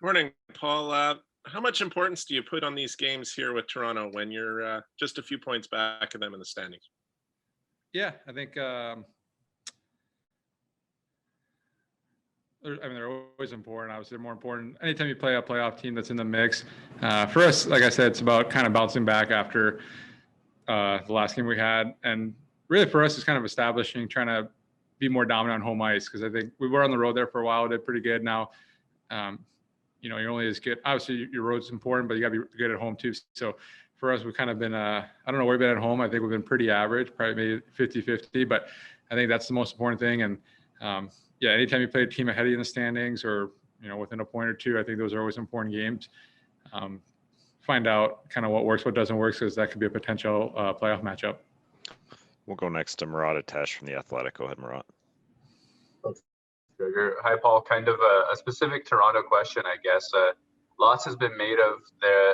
Morning, Paul. How much importance do you put on these games here with Toronto when you're just a few points back of them in the standings? Yeah, I think they're always important. Obviously, they're more important anytime you play a playoff team that's in the mix. For us, like I said, it's about kind of bouncing back after the last game we had, and really for us, it's kind of establishing, trying to be more dominant on home ice, because I think we were on the road there for a while, did pretty good. Now, you're only as good. Obviously, your road's important, but you got to be good at home too. So for us, we've kind of been, I don't know where we've been at home. I think we've been pretty average, probably maybe 50-50, but I think that's the most important thing. And anytime you play a team ahead of you in the standings or, within a point or two, I think those are always important games. Find out kind of what works, what doesn't work, because that could be a potential playoff matchup. We'll go next to Murat Atesh from The Athletic. Go ahead, Murat. Hi, Paul. Kind of a specific Toronto question, I guess. Lots has been made of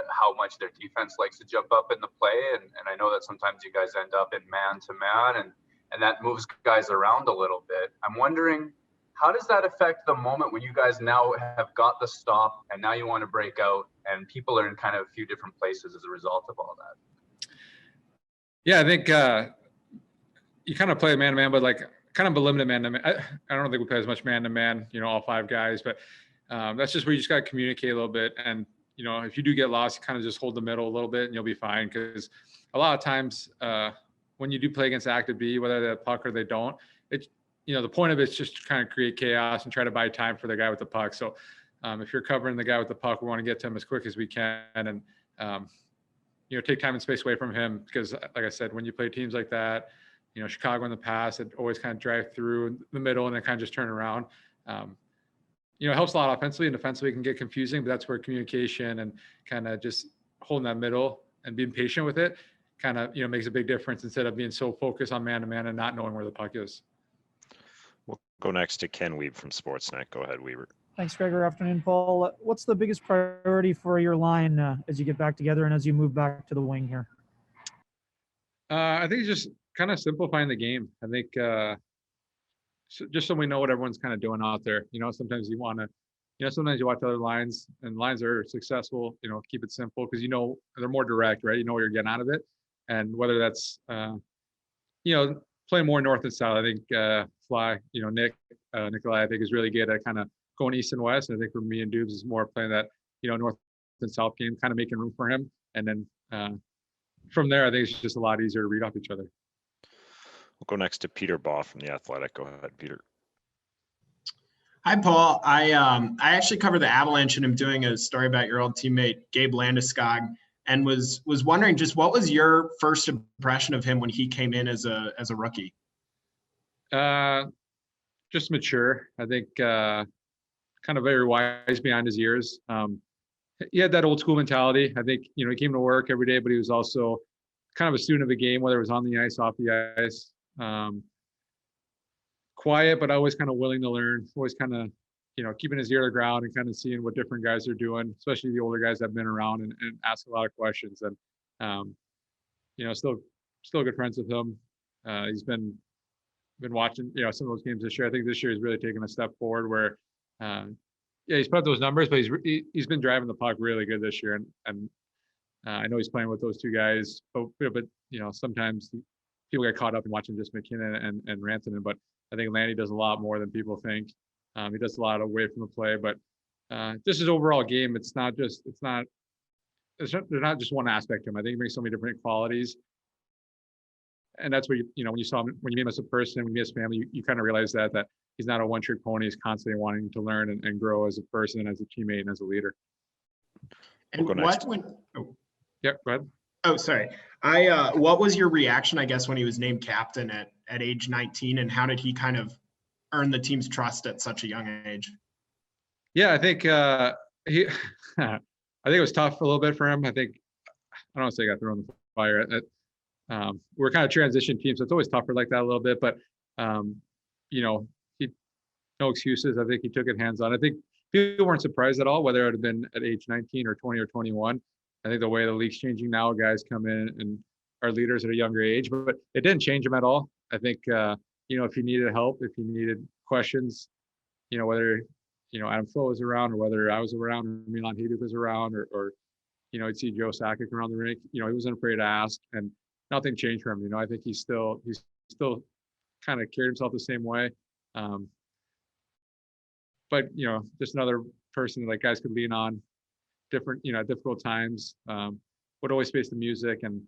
how much their defense likes to jump up in the play, and I know that sometimes you guys end up in man-to-man, and that moves guys around a little bit. I'm wondering, how does that affect the moment when you guys now have got the stop and now you want to break out and people are in kind of a few different places as a result of all that? Yeah, I think you kind of play man-to-man, but kind of a limited man-to-man. I don't think we play as much man-to-man, all five guys, but that's just where you just got to communicate a little bit. And, if you do get lost, you kind of just hold the middle a little bit and you'll be fine. Because a lot of times when you do play against active B, whether they have puck or they don't, the point of it is just to kind of create chaos and try to buy time for the guy with the puck. So if you're covering the guy with the puck, we want to get to him as quick as we can and, take time and space away from him. Because like I said, when you play teams like that, Chicago in the past, it always kind of drive through the middle and then kind of just turn around. It helps a lot offensively and defensively. It can get confusing, but that's where communication and kind of just holding that middle and being patient with it kind of, makes a big difference instead of being so focused on man-to-man and not knowing where the puck is. We'll go next to Ken Wiebe from Sportsnet. Go ahead, Weaver. Thanks, Gregor. Afternoon, Paul. What's the biggest priority for your line as you get back together and as you move back to the wing here? I think it's just kind of simplifying the game. I think just so we know what everyone's kind of doing out there. Sometimes you want to, sometimes you watch other lines and lines are successful, keep it simple because they're more direct, right? You know what you're getting out of it. And whether that's, playing more north and south, I think Fly, Nikolai, I think is really good at kind of going east and west. And I think for me and Dubes is more playing that, north and south game, kind of making room for him. And then from there, I think it's just a lot easier to read off each other. We'll go next to Peter Baugh from The Athletic. Go ahead, Peter. Hi, Paul. I actually cover the Avalanche, and I'm doing a story about your old teammate, Gabe Landeskog, and was wondering just what was your first impression of him when he came in as a rookie? Just mature. I think kind of very wise behind his ears. He had that old school mentality. I think, he came to work every day, but he was also kind of a student of the game, whether it was on the ice, off the ice. Quiet, but always kind of willing to learn, always kind of, keeping his ear to the ground and kind of seeing what different guys are doing, especially the older guys that have been around and ask a lot of questions. And, still good friends with him. He's been watching, some of those games this year. I think this year he's really taken a step forward where, he's put up those numbers, but he's been driving the puck really good this year. And I know he's playing with those two guys, but sometimes people get caught up in watching just McKinnon and Rantanen, but I think Landy does a lot more than people think. He does a lot away from the play, but just his overall game, there's not just one aspect to him. I think he brings so many different qualities. And that's where when you saw him, when you meet him as a person, when you meet his family, you kind of realize that he's not a one-trick pony. He's constantly wanting to learn and grow as a person, as a teammate, and as a leader. And we'll Yeah, go ahead. Oh, sorry. What was your reaction, I guess, when he was named captain at age 19, and how did he kind of earn the team's trust at such a young age? Yeah, I think I think it was tough a little bit for him. I don't want to say he got thrown in the fire. We're kind of transition team, so it's always tougher like that a little bit. But no excuses. I think he took it hands on. I think people weren't surprised at all, whether it would have been at age 19 or 20 or 21. I think the way the league's changing now, guys come in and are leaders at a younger age, but it didn't change him at all. I think, if he needed help, if he needed questions, whether Adam Flo was around, or whether I was around, or Milan Hiduk was around, or you'd see Joe Sakic around the rink. He wasn't afraid to ask, and nothing changed for him. I think he's still kind of carried himself the same way. But just another person that guys could lean on, different, at difficult times. Would always face the music, and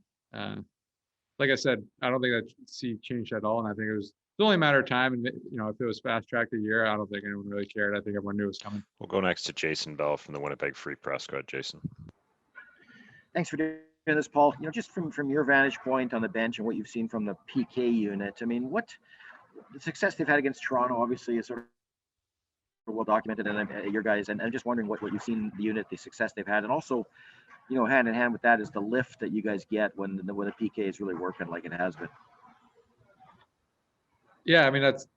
like I said, I don't think that changed at all. And I think it was only a matter of time. And if it was fast tracked a year, I don't think anyone really cared. I think everyone knew it was coming. We'll go next to Jason Bell from the Winnipeg Free Press. Go ahead, Jason. Thanks for doing this, Paul. Just from your vantage point on the bench and what you've seen from the PK unit, I mean, what the success they've had against Toronto obviously is sort of well documented, and your guys, and I'm just wondering what you've seen the unit, the success they've had, and also, hand in hand with that is the lift that you guys get when the PK is really working like it has been. Yeah, I mean, that's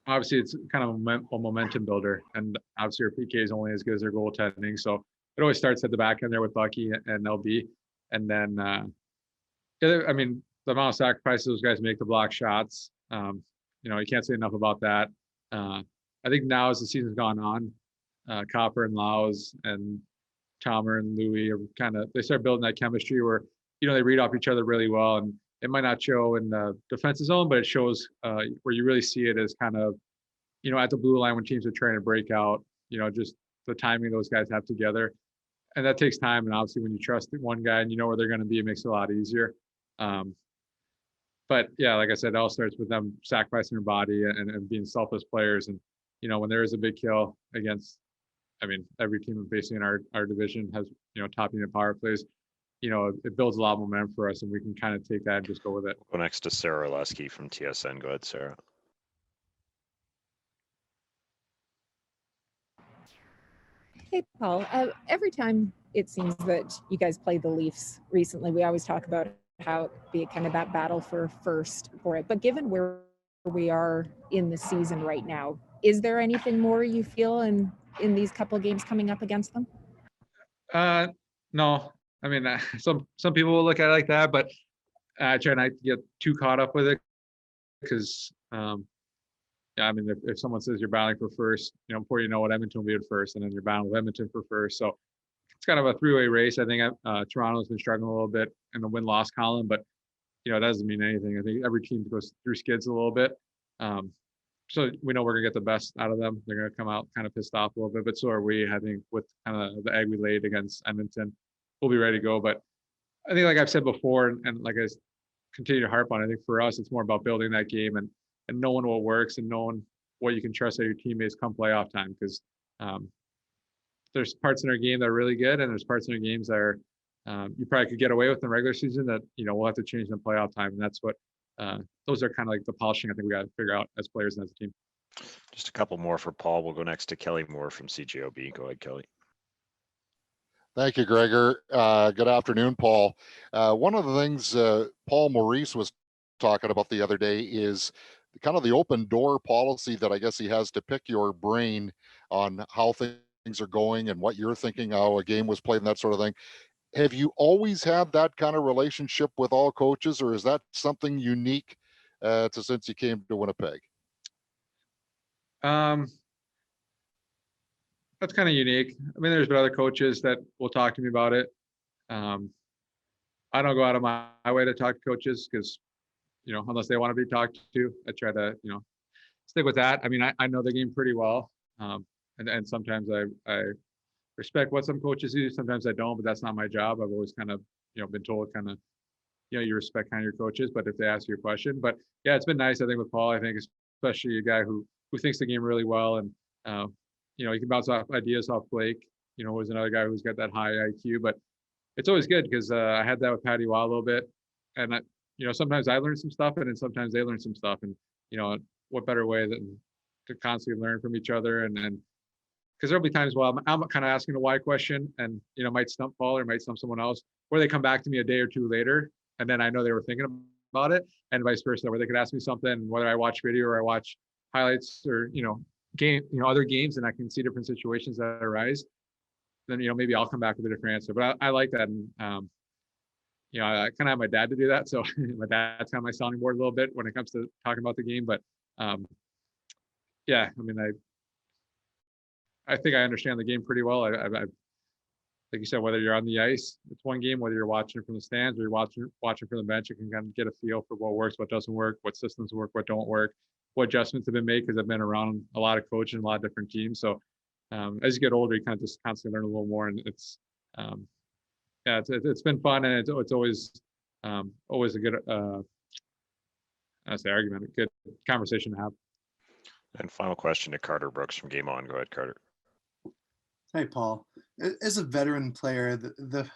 obviously, it's kind of a momentum builder, and obviously your PK is only as good as their goaltending, so it always starts at the back end there with Bucky and LB, and then I mean, the amount of sacrifices those guys make to block shots, you can't say enough about that. I think now as the season's gone on, Copper and Laus and Tomer and Louis are they start building that chemistry where they read off each other really well, and it might not show in the defensive zone, but it shows where you really see it as kind of at the blue line when teams are trying to break out, just the timing those guys have together, and that takes time. And obviously when you trust one guy and where they're going to be, it makes it a lot easier. But yeah, like I said, it all starts with them sacrificing their body and being selfless players. And when there is a big kill against, I mean, every team facing in our division has top unit power plays, it builds a lot of momentum for us, and we can kind of take that and just go with it. Go next to Sarah Lesky from TSN. Go ahead, Sarah. Hey, Paul. Every time it seems that you guys play the Leafs recently, we always talk about how it be kind of that battle for first for it. But given where we are in the season right now, is there anything more you feel in these couple of games coming up against them? No. I mean, some people will look at it like that, but I try not to get too caught up with it because, I mean, if someone says you're battling for first, before you know what, Edmonton will be at first, and then you're battling with Edmonton for first. So it's kind of a three-way race. I think Toronto's been struggling a little bit in the win-loss column, but it doesn't mean anything. I think every team goes through skids a little bit. So we know we're gonna get the best out of them. They're gonna come out kind of pissed off a little bit, but so are we. I think with kind of the egg we laid against Edmonton, we'll be ready to go. But I think, like I've said before, and like I continue to harp on, I think for us, it's more about building that game and knowing what works and knowing what you can trust out your teammates come playoff time. Because there's parts in our game that are really good, and there's parts in our games that are you probably could get away with in the regular season that we'll have to change in the playoff time, and that's what. Those are kind of like the polishing I think we got to figure out as players and as a team. Just a couple more for Paul. We'll go next to Kelly Moore from CJOB. Go ahead, Kelly. Thank you, Gregor. Good afternoon, Paul. One of the things Paul Maurice was talking about the other day is kind of the open door policy that I guess he has to pick your brain on how things are going and what you're thinking, how a game was played and that sort of thing. Have you always had that kind of relationship with all coaches, or is that something unique since you came to Winnipeg? That's kind of unique. I mean, there's been other coaches that will talk to me about it. I don't go out of my way to talk to coaches because, unless they want to be talked to, I try to, stick with that. I mean, I know the game pretty well. And sometimes I respect what some coaches do. Sometimes I don't, but that's not my job. I've always kind of, been told kind of, you respect kind of your coaches, but if they ask you a question, but yeah, it's been nice. I think with Paul, I think especially a guy who thinks the game really well. And, he can bounce off ideas off Blake, was another guy who's got that high IQ, but it's always good because I had that with Patty Waugh a little bit. And sometimes I learn some stuff and then sometimes they learn some stuff, and, what better way than to constantly learn from each other. And because there'll be times while I'm kind of asking a why question and, might stump Paul or might stump someone else, where they come back to me a day or two later. And then I know they were thinking about it, and vice versa, where they could ask me something, whether I watch video or I watch highlights or, other games, and I can see different situations that arise. Then, maybe I'll come back with a different answer, but I like that. And, I kind of have my dad to do that. So my dad's kind of my sounding board a little bit when it comes to talking about the game, but yeah, I mean, I think I understand the game pretty well. I like you said, whether you're on the ice, it's one game. Whether you're watching from the stands or you're watching from the bench, you can kind of get a feel for what works, what doesn't work, what systems work, what don't work, what adjustments have been made. Because I've been around a lot of coaching, a lot of different teams. So as you get older, you kind of just constantly learn a little more, and it's been fun, and it's always a good argument, a good conversation to have. And final question to Carter Brooks from Game On. Go ahead, Carter. Hi, Paul. As a veteran player, the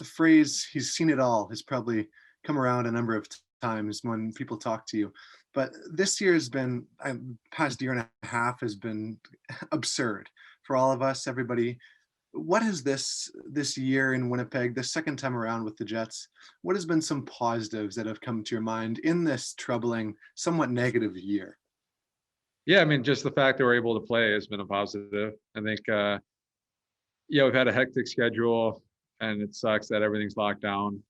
phrase "he's seen it all" has probably come around a number of times when people talk to you. But this year has been, past year and a half has been absurd for all of us, everybody. What has this year in Winnipeg, the second time around with the Jets, what has been some positives that have come to your mind in this troubling, somewhat negative year? Yeah, I mean, just the fact that we're able to play has been a positive. I think, we've had a hectic schedule, and it sucks that everything's locked down.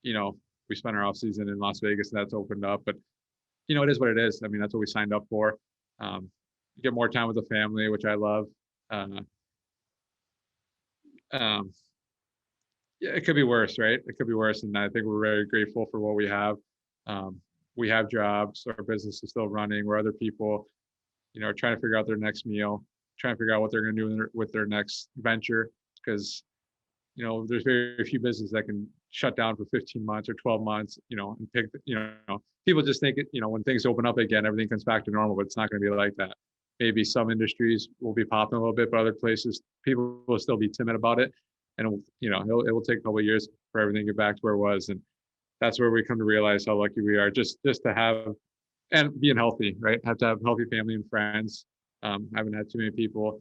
We spent our off season in Las Vegas, and that's opened up. But it is what it is. I mean, that's what we signed up for. Get more time with the family, which I love. It could be worse, right? It could be worse, and I think we're very grateful for what we have. We have jobs, our business is still running, where other people, are trying to figure out their next meal, trying to figure out what they're going to do with their next venture, because there's very few businesses that can shut down for 15 months or 12 months, and pick, people just think when things open up again, everything comes back to normal, but it's not going to be like that. Maybe some industries will be popping a little bit, but other places, people will still be timid about it. And, it will take a couple of years for everything to get back to where it was. And that's where we come to realize how lucky we are just to have, and being healthy, right? Have to have healthy family and friends. Haven't had too many people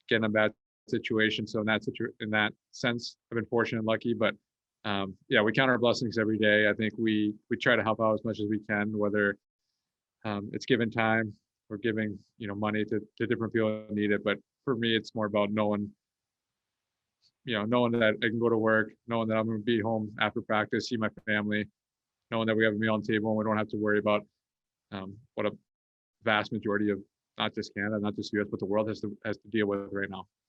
get in a bad situation. So in that sense, I've been fortunate and lucky, but we count our blessings every day. I think we try to help out as much as we can, whether it's giving time or giving, money to different people that need it. But for me, it's more about knowing that I can go to work, knowing that I'm going to be home after practice, see my family, knowing that we have a meal on the table and we don't have to worry about what a vast majority of not just Canada, not just US, but the world has to deal with right now.